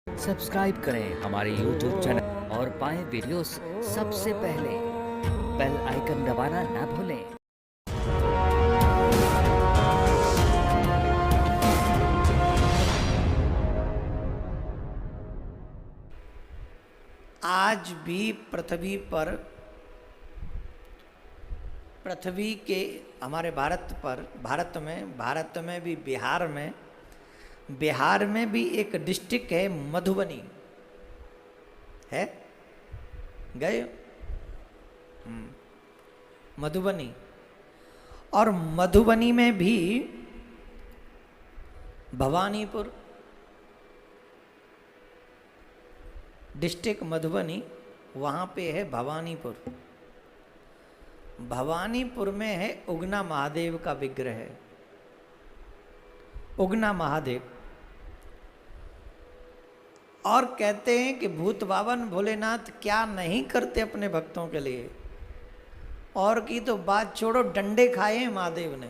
Subscribe करें हमारे YouTube channel और पाएं वीडियोस सबसे पहले। बेल आइकन दबाना ना भूलें। आज भी पृथ्वी के हमारे भारत में भी बिहार में भी एक डिस्ट्रिक्ट है मधुबनी है। गए मधुबनी, और मधुबनी में भी भवानीपुर डिस्ट्रिक्ट मधुबनी, वहाँ पे है भवानीपुर। भवानीपुर में है उगना महादेव का विग्रह है। उगना महादेव, और कहते हैं कि भूत बावन भोलेनाथ क्या नहीं करते अपने भक्तों के लिए। और की तो बात छोड़ो, डंडे खाए हैं महादेव ने।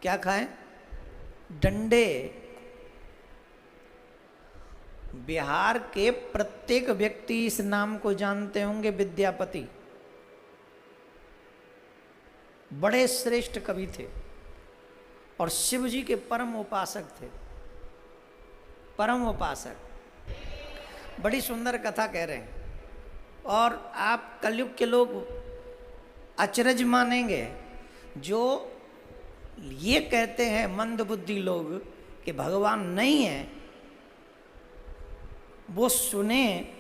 क्या खाए? डंडे। बिहार के प्रत्येक व्यक्ति इस नाम को जानते होंगे, विद्यापति। बड़े श्रेष्ठ कवि थे और शिव जी के परम उपासक थे। परम उपासक। बड़ी सुंदर कथा कह रहे हैं, और आप कलयुग के लोग अचरज मानेंगे जो ये कहते हैं मंदबुद्धि लोग कि भगवान नहीं है। वो सुने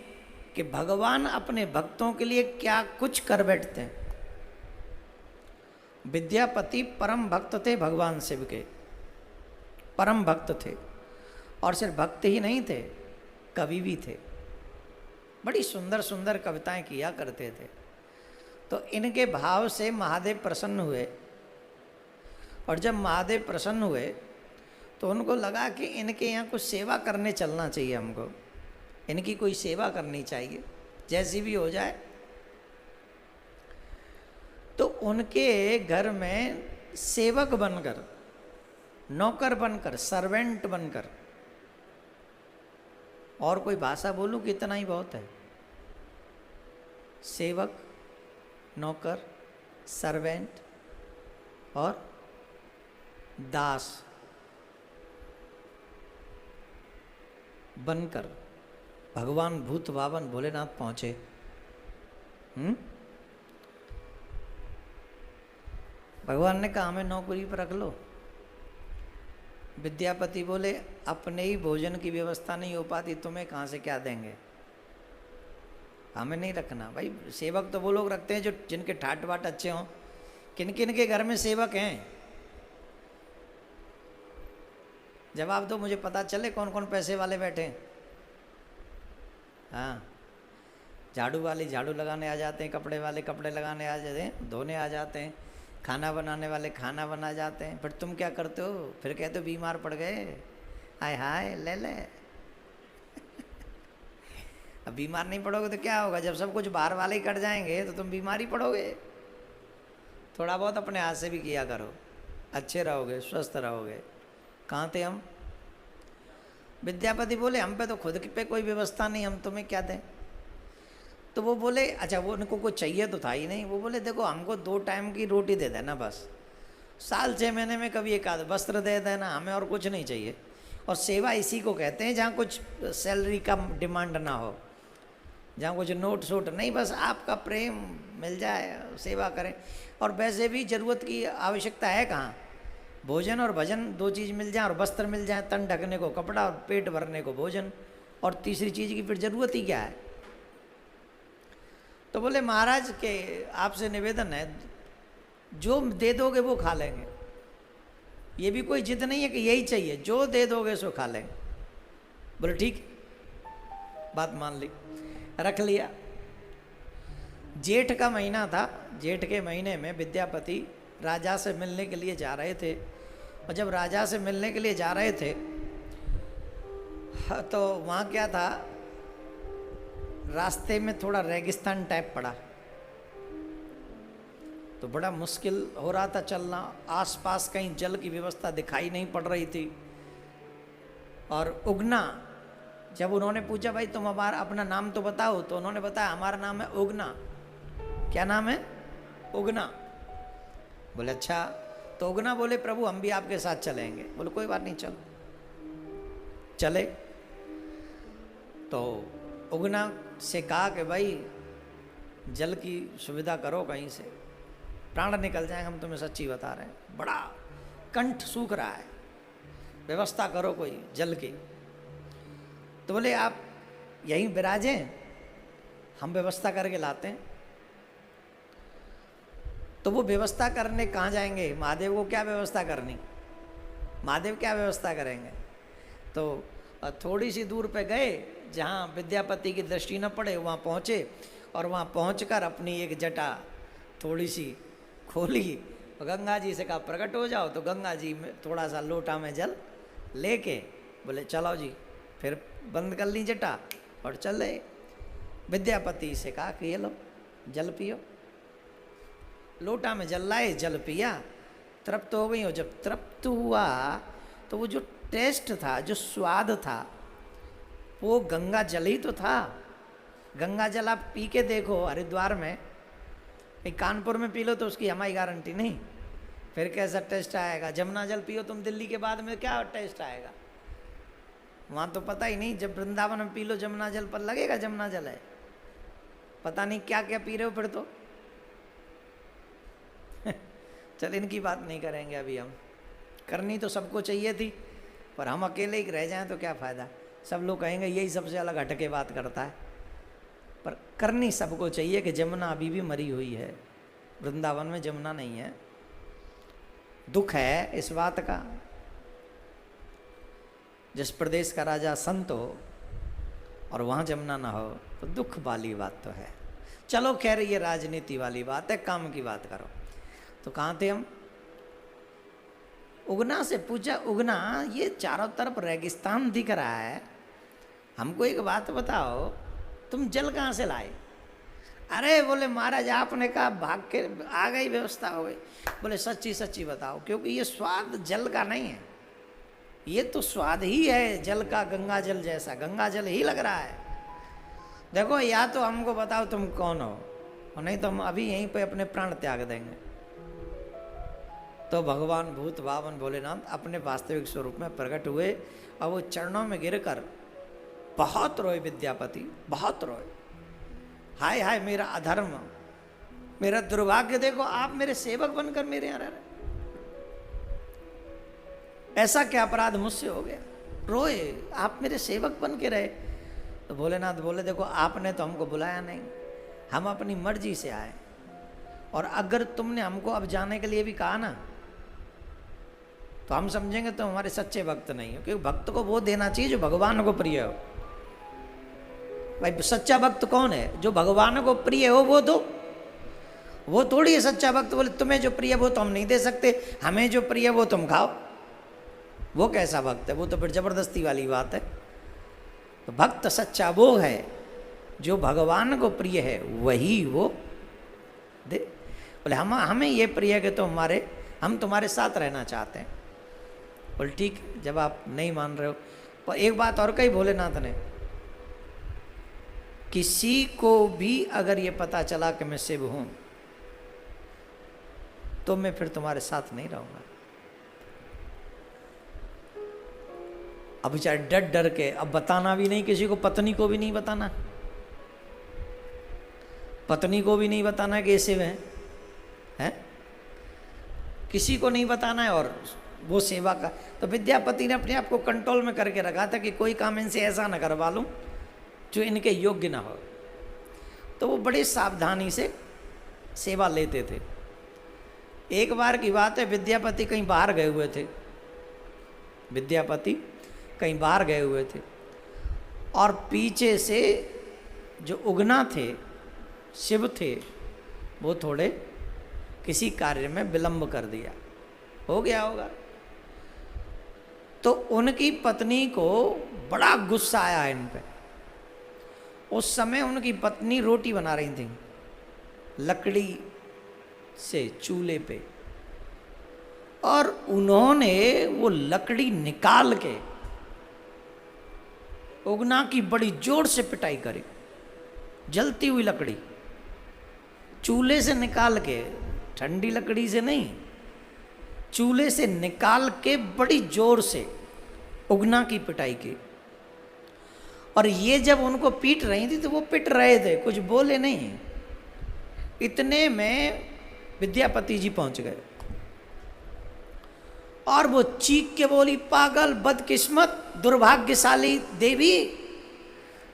कि भगवान अपने भक्तों के लिए क्या कुछ कर बैठते हैं। विद्यापति परम भक्त थे भगवान शिव के, परम भक्त थे। और सिर्फ भक्त ही नहीं थे, कवि भी थे। बड़ी सुंदर सुंदर कविताएं किया करते थे। तो इनके भाव से महादेव प्रसन्न हुए, और जब महादेव प्रसन्न हुए तो उनको लगा कि इनके यहाँ कुछ सेवा करने चलना चाहिए, हमको इनकी कोई सेवा करनी चाहिए, जैसी भी हो जाए। तो उनके घर में सेवक बनकर, नौकर बनकर, सर्वेंट बनकर, और कोई भाषा बोलूं कि इतना ही बहुत है। सेवक, नौकर, सर्वेंट और दास बनकर भगवान भूत बावन भोलेनाथ पहुंचे। भगवान ने कहा हमें नौकरी पर रख लो। विद्यापति बोले अपने ही भोजन की व्यवस्था नहीं हो पाती, तुम्हें कहाँ से क्या देंगे, हमें नहीं रखना। भाई सेवक तो वो लोग रखते हैं जो जिनके ठाट बाट अच्छे हों। किन किन के घर में सेवक हैं? जवाब दो, मुझे पता चले कौन कौन पैसे वाले बैठे हैं। हाँ, झाड़ू वाले झाड़ू लगाने आ जाते हैं, कपड़े वाले कपड़े लगाने आ जाते हैं, धोने आ जाते हैं, खाना बनाने वाले खाना बना जाते हैं। फिर तुम क्या करते हो? फिर कहते हो बीमार पड़ गए, हाय हाय ले ले। अब बीमार नहीं पड़ोगे तो क्या होगा? जब सब कुछ बाहर वाले ही कट जाएंगे तो तुम बीमार ही पड़ोगे। थोड़ा बहुत अपने हाथ से भी किया करो, अच्छे रहोगे, स्वस्थ रहोगे। कहाँ थे हम? विद्यापति बोले हम पे तो खुद पे कोई व्यवस्था नहीं, हम तुम्हें क्या दें। तो वो बोले अच्छा, वो उनको कुछ चाहिए तो था ही नहीं। वो बोले देखो हमको 2 टाइम की रोटी दे देना बस, साल 6 महीने में कभी एक आध वस्त्र दे देना, हमें और कुछ नहीं चाहिए। और सेवा इसी को कहते हैं जहाँ कुछ सैलरी का डिमांड ना हो, जहाँ कुछ नोट शोट नहीं, बस आपका प्रेम मिल जाए, सेवा करें। और वैसे भी ज़रूरत की आवश्यकता है कहाँ? भोजन और भजन 2 चीज़ मिल जाए, और वस्त्र मिल जाए, तन ढकने को कपड़ा और पेट भरने को भोजन, और तीसरी चीज़ की फिर ज़रूरत ही क्या है? तो बोले महाराज के आपसे निवेदन है, जो दे दोगे वो खा लेंगे। ये भी कोई जिद नहीं है कि यही चाहिए, जो दे दोगे सो खा लेंगे। बोले ठीक, बात मान ली, रख लिया। जेठ का महीना था। जेठ के महीने में विद्यापति राजा से मिलने के लिए जा रहे थे। और जब राजा से मिलने के लिए जा रहे थे तो वहाँ क्या था, रास्ते में थोड़ा रेगिस्तान टाइप पड़ा, तो बड़ा मुश्किल हो रहा था चलना। आसपास कहीं जल की व्यवस्था दिखाई नहीं पड़ रही थी। और उगना जब उन्होंने पूछा भाई तुम हमारा अपना नाम तो बताओ, तो उन्होंने बताया हमारा नाम है उगना। क्या नाम है? उगना। बोले अच्छा। तो उगना बोले प्रभु हम भी आपके साथ चलेंगे। बोले कोई बात नहीं, चलो। चले। तो उगना से कहा कि भाई जल की सुविधा करो कहीं से, प्राण निकल जाएंगे, हम तुम्हें सच्ची बता रहे हैं, बड़ा कंठ सूख रहा है, व्यवस्था करो कोई जल की। तो बोले आप यहीं विराजें, हम व्यवस्था करके लाते हैं। तो वो व्यवस्था करने कहाँ जाएंगे? महादेव को क्या व्यवस्था करनी? महादेव क्या व्यवस्था करेंगे? तो थोड़ी सी दूर पे गए, जहाँ विद्यापति की दृष्टि न पड़े वहाँ पहुँचे, और वहाँ पहुँचकर अपनी एक जटा थोड़ी सी खोली, गंगा जी से कहा प्रकट हो जाओ। तो गंगा जी में थोड़ा सा लोटा में जल लेके बोले चलो जी, फिर बंद कर ली जटा और चले। विद्यापति से कहा कि ये लो जल पियो। लोटा में जल लाए, जल पिया, तृप्त हो गई। और जब तृप्त हुआ तो वो जो टेस्ट था, जो स्वाद था, वो गंगा जल ही तो था। गंगा जल आप पी के देखो हरिद्वार में, एक कानपुर में पी लो तो उसकी हमारी गारंटी नहीं, फिर कैसा टेस्ट आएगा। जमुना जल पियो तुम दिल्ली के बाद में, क्या टेस्ट आएगा वहाँ तो पता ही नहीं। जब वृंदावन में पी लो जमुना जल, पर लगेगा जमुना जल है, पता नहीं क्या क्या पी रहे हो फिर तो। चल इनकी बात नहीं करेंगे अभी हम, करनी तो सबको चाहिए थी, पर हम अकेले ही रह जाएं तो क्या फ़ायदा। सब लोग कहेंगे यही सबसे अलग हटके बात करता है, पर करनी सबको चाहिए कि जमुना अभी भी मरी हुई है, वृंदावन में जमुना नहीं है। दुख है इस बात का। जिस प्रदेश का राजा संत हो और वहाँ जमुना ना हो तो दुख वाली बात तो है। चलो खैर ये राजनीति वाली बात है, काम की बात करो। तो कहाँ थे हम? उगना से पूछा, उगना ये चारों तरफ रेगिस्तान दिख रहा है, हमको एक बात बताओ, तुम जल कहाँ से लाए? अरे बोले महाराज आपने कहा भाग के आ गई, व्यवस्था हो गई। बोले सच्ची सच्ची बताओ, क्योंकि ये स्वाद जल का नहीं है, ये तो स्वाद ही है जल का, गंगा जल जैसा, गंगा जल ही लग रहा है। देखो या तो हमको बताओ तुम कौन हो, और नहीं तो हम अभी यहीं पे अपने प्राण त्याग देंगे। तो भगवान भूत भावन भोलेनाथ अपने वास्तविक स्वरूप में प्रकट हुए, और वो चरणों में गिरकर बहुत रोए विद्यापति, बहुत रोए। हाय हाय मेरा अधर्म, मेरा दुर्भाग्य, देखो आप मेरे सेवक बनकर मेरे यहाँ रह रहे, ऐसा क्या अपराध मुझसे हो गया? रोए, आप मेरे सेवक बन के रहे। तो भोलेनाथ बोले देखो आपने तो हमको बुलाया नहीं, हम अपनी मर्जी से आए, और अगर तुमने हमको अब जाने के लिए भी कहा ना, तो हम समझेंगे तो हमारे सच्चे भक्त नहीं हो, क्योंकि भक्त को वो देना चाहिए जो भगवान को प्रिय हो। भाई सच्चा भक्त कौन है? जो भगवान को प्रिय हो वो दो, वो थोड़ी है सच्चा भक्त। बोले तुम्हें जो प्रिय वो तो हम नहीं दे सकते, हमें जो प्रिय वो तुम खाओ, वो कैसा भक्त है? वो तो फिर जबरदस्ती वाली बात है। तो भक्त सच्चा वो है जो भगवान को प्रिय है, वही वो दे। बोले हमें ये प्रिय है कि तो हम तुम्हारे साथ रहना चाहते हैं। बोले ठीक, जब आप नहीं मान रहे हो। पर एक बात और कही भोलेनाथ ने, किसी को भी अगर ये पता चला कि मैं शिव हूं तो मैं फिर तुम्हारे साथ नहीं रहूंगा। अब बेचारे डर डर के, अब बताना भी नहीं किसी को, पत्नी को भी नहीं बताना, पत्नी को भी नहीं बताना कि ये शिव है, किसी को नहीं बताना है। और वो सेवा का, तो विद्यापति ने अपने आप को कंट्रोल में करके रखा था कि कोई काम इनसे ऐसा ना करवा लूं जो इनके योग्य ना हो। तो वो बड़ी सावधानी से सेवा लेते थे। एक बार की बात है, विद्यापति कहीं बाहर गए हुए थे, विद्यापति कहीं बाहर गए हुए थे, और पीछे से जो उगना थे, शिव थे, वो थोड़े किसी कार्य में विलंब कर दिया, हो गया होगा। तो उनकी पत्नी को बड़ा गुस्सा आया इन पे। उस समय उनकी पत्नी रोटी बना रही थी लकड़ी से चूल्हे पे, और उन्होंने वो लकड़ी निकाल के उगना की बड़ी जोर से पिटाई करी, जलती हुई लकड़ी चूल्हे से निकाल के, ठंडी लकड़ी से नहीं, चूल्हे से निकाल के बड़ी जोर से उगना की पिटाई की। और ये जब उनको पीट रही थी तो वो पिट रहे थे, कुछ बोले नहीं। इतने में विद्यापति जी पहुंच गए और वो चीख के बोली, पागल, बदकिस्मत, दुर्भाग्यशाली देवी,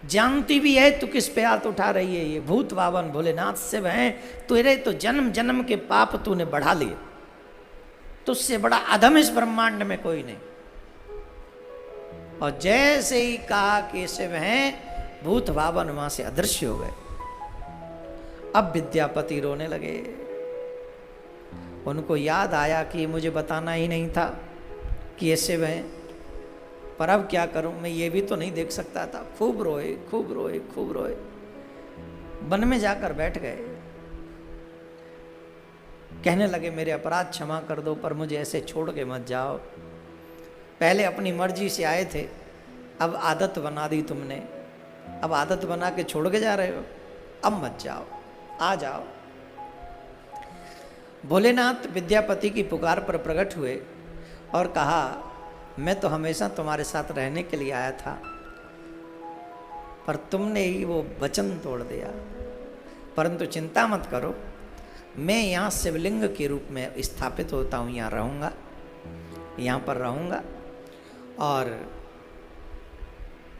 जानती भी है तू किस पे हाथ उठा रही है। ये भूत बावन भोलेनाथ शिव हैं, तेरे तो जन्म जन्म के पाप तूने बढ़ा लिए, तुझसे बड़ा अधम इस ब्रह्मांड में कोई नहीं। और जैसे ही कहा कि शिव हैं, भूत बावन वहां से अदृश्य हो गए। अब विद्यापति रोने लगे। उनको याद आया कि मुझे बताना ही नहीं था कि ये शिव हैं, पर अब क्या करूं, मैं ये भी तो नहीं देख सकता था। खूब रोए, खूब रोए, खूब रोए। वन में जाकर बैठ गए। कहने लगे, मेरे अपराध क्षमा कर दो, पर मुझे ऐसे छोड़ के मत जाओ। पहले अपनी मर्जी से आए थे, अब आदत बना दी तुमने, अब आदत बना के छोड़ के जा रहे हो, अब मत जाओ, आ जाओ। भोलेनाथ विद्यापति की पुकार पर प्रकट हुए और कहा, मैं तो हमेशा तुम्हारे साथ रहने के लिए आया था, पर तुमने ही वो वचन तोड़ दिया। परंतु चिंता मत करो, मैं यहाँ शिवलिंग के रूप में स्थापित होता हूँ, यहाँ रहूँगा, यहाँ पर रहूँगा। और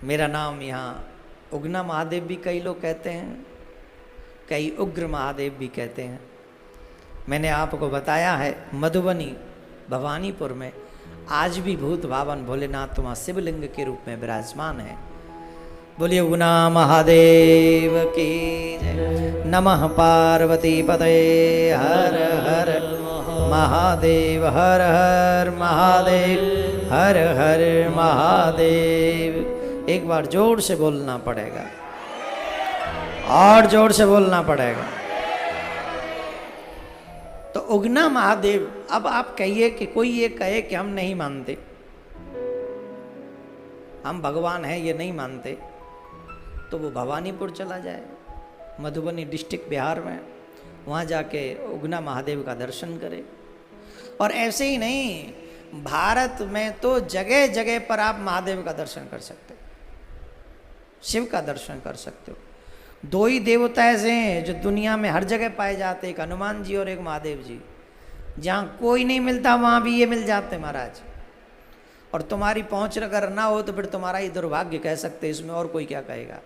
मेरा नाम यहाँ उगना महादेव भी कई लोग कहते हैं, कई उग्र महादेव भी कहते हैं। मैंने आपको बताया है, मधुबनी भवानीपुर में आज भी भूत बावन भोलेनाथ वहाँ शिवलिंग के रूप में विराजमान है। बोलिए उगना महादेव की जय। नमः पार्वती पते, हर हर महादेव, हर हर महादेव, हर हर महादेव। एक बार जोर से बोलना पड़ेगा, और जोर से बोलना पड़ेगा। तो उगना महादेव, अब आप कहिए कि कोई ये कहे कि हम नहीं मानते, हम भगवान हैं ये नहीं मानते, तो वो भवानीपुर चला जाए, मधुबनी डिस्ट्रिक्ट बिहार में, वहाँ जाके उगना महादेव का दर्शन करे। और ऐसे ही नहीं, भारत में तो जगह जगह पर आप महादेव का दर्शन कर सकते हो, शिव का दर्शन कर सकते हो। दो ही देवता ऐसे हैं जो दुनिया में हर जगह पाए जाते, एक हनुमान जी और एक महादेव जी। जहाँ कोई नहीं मिलता वहाँ भी ये मिल जाते महाराज। और तुम्हारी पहुँच अगर ना हो तो फिर तुम्हारा ही दुर्भाग्य कह सकते, इसमें और कोई क्या कहेगा।